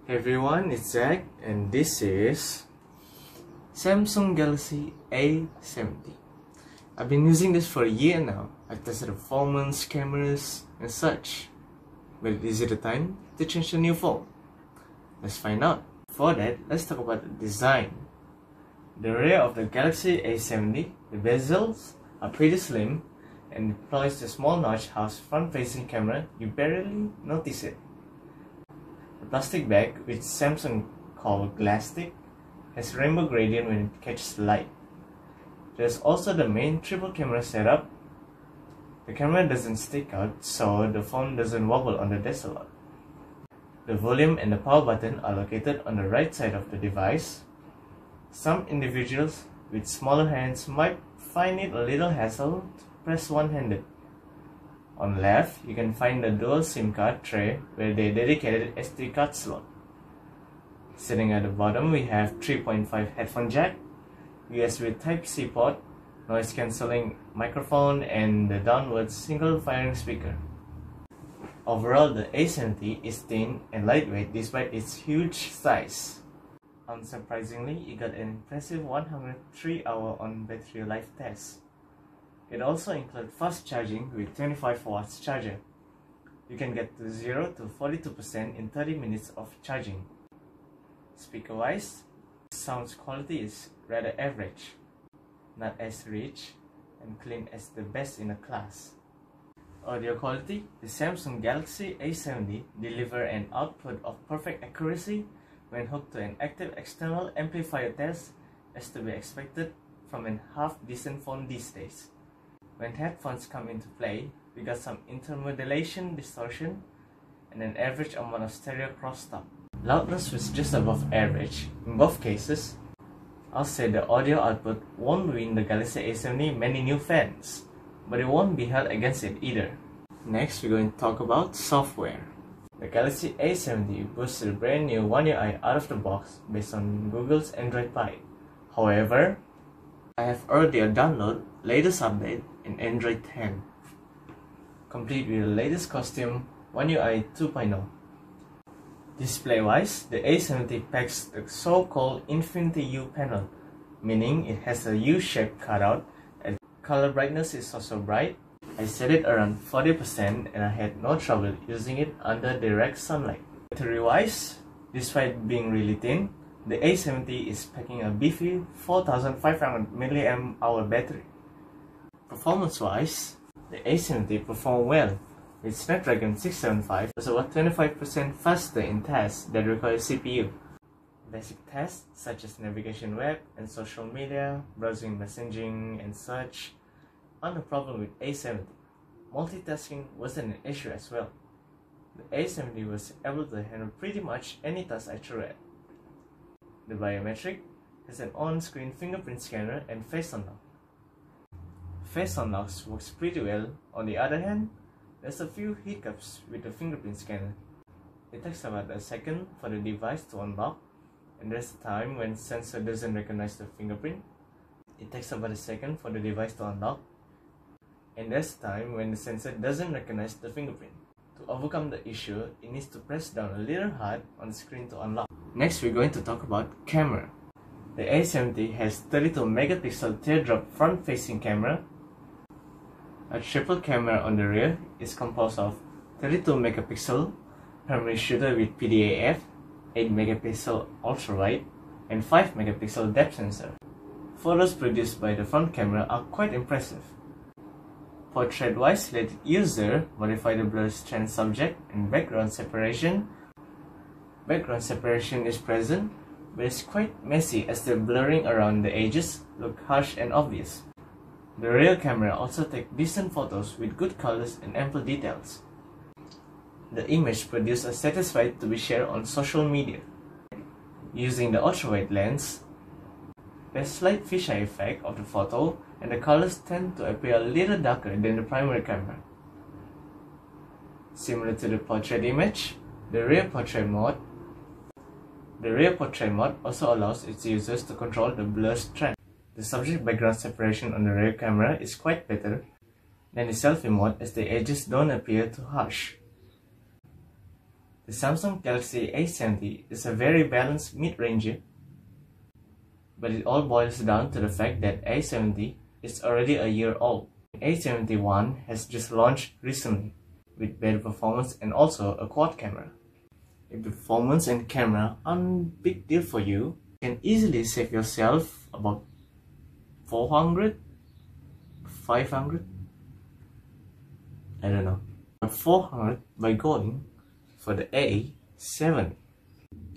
Hey everyone, it's Zach and this is Samsung Galaxy A70. I've been using this for a year now. I've tested the performance, cameras and such. But is it the time to change the new phone? Let's find out. For that, let's talk about the design. The rear of the Galaxy A70, the bezels are pretty slim and deploys the small notch house front-facing camera, you barely notice it. The plastic bag, which Samsung call Glastic, has rainbow gradient when it catches light. There's also the main triple camera setup. The camera doesn't stick out, so the phone doesn't wobble on the desk a lot. The volume and the power button are located on the right side of the device. Some individuals with smaller hands might find it a little hassle to press one-handed. On the left, you can find the dual SIM card tray with a dedicated SD card slot. Sitting at the bottom, we have 3.5 headphone jack, USB Type-C port, noise cancelling microphone, and the downward single firing speaker. Overall, the A70 is thin and lightweight despite its huge size. Unsurprisingly, it got an impressive 103-hour on battery life test. It also includes fast charging with 25 watts charger. You can get to 0 to 42% in 30 minutes of charging. Speaker-wise, sound quality is rather average, not as rich and clean as the best in a class. Audio quality, the Samsung Galaxy A70 delivers an output of perfect accuracy when hooked to an active external amplifier test, as to be expected from a half-decent phone these days. When headphones come into play, we got some intermodulation distortion and an average amount of stereo crosstalk. Loudness was just above average. In both cases, I'll say the audio output won't win the Galaxy A70 many new fans, but it won't be held against it either. Next, we're going to talk about software. The Galaxy A70 boasted a brand new One UI out of the box based on Google's Android Pie. However, I have already downloaded latest update in Android 10, complete with the latest costume One UI 2.0. Display-wise, the A70 packs the so-called Infinity U panel, meaning it has a U-shaped cutout and color brightness is also bright. I set it around 40% and I had no trouble using it under direct sunlight. Battery-wise, despite being really thin, the A70 is packing a beefy 4500 mAh battery. Performance-wise, the A70 performed well, with Snapdragon 675 was about 25% faster in tasks that require CPU. Basic tasks such as navigation web and social media, browsing, messaging and such aren't a problem with A70. Multitasking wasn't an issue as well. The A70 was able to handle pretty much any task I threw at. The biometric has an on-screen fingerprint scanner and face unlock. Face unlock works pretty well. On the other hand, there's a few hiccups with the fingerprint scanner. It takes about a second for the device to unlock, and there's a time when sensor doesn't recognize the fingerprint. It takes about a second for the device to unlock, and there's a time when the sensor doesn't recognize the fingerprint. To overcome the issue, it needs to press down a little hard on the screen to unlock. Next, we're going to talk about camera. The A70 has 32 megapixel teardrop front-facing camera. A triple camera on the rear is composed of 32 megapixel primary shooter with PDAF, 8 megapixel ultra-wide, and 5 megapixel depth sensor. Photos produced by the front camera are quite impressive. Portrait-wise, let user modify the blur strand subject and background separation. Background separation is present, but it's quite messy as the blurring around the edges look harsh and obvious. The rear camera also takes decent photos with good colors and ample details. The image produced are satisfied to be shared on social media. Using the ultrawide lens, there's slight fisheye effect of the photo and the colors tend to appear a little darker than the primary camera. Similar to the portrait image, the rear portrait mode also allows its users to control the blur strand. The subject background separation on the rear camera is quite better than the selfie mode as the edges don't appear too harsh. The Samsung Galaxy A70 is a very balanced mid-ranger, but it all boils down to the fact that A70 is already a year old. A71 has just launched recently with better performance and also a quad camera. If the performance and camera aren't a big deal for you, you can easily save yourself about 400, 500, I don't know, but 400 by going for the A70.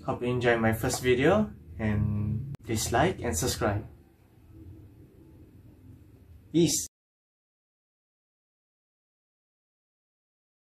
Hope you enjoyed my first video, and please like and subscribe. Peace.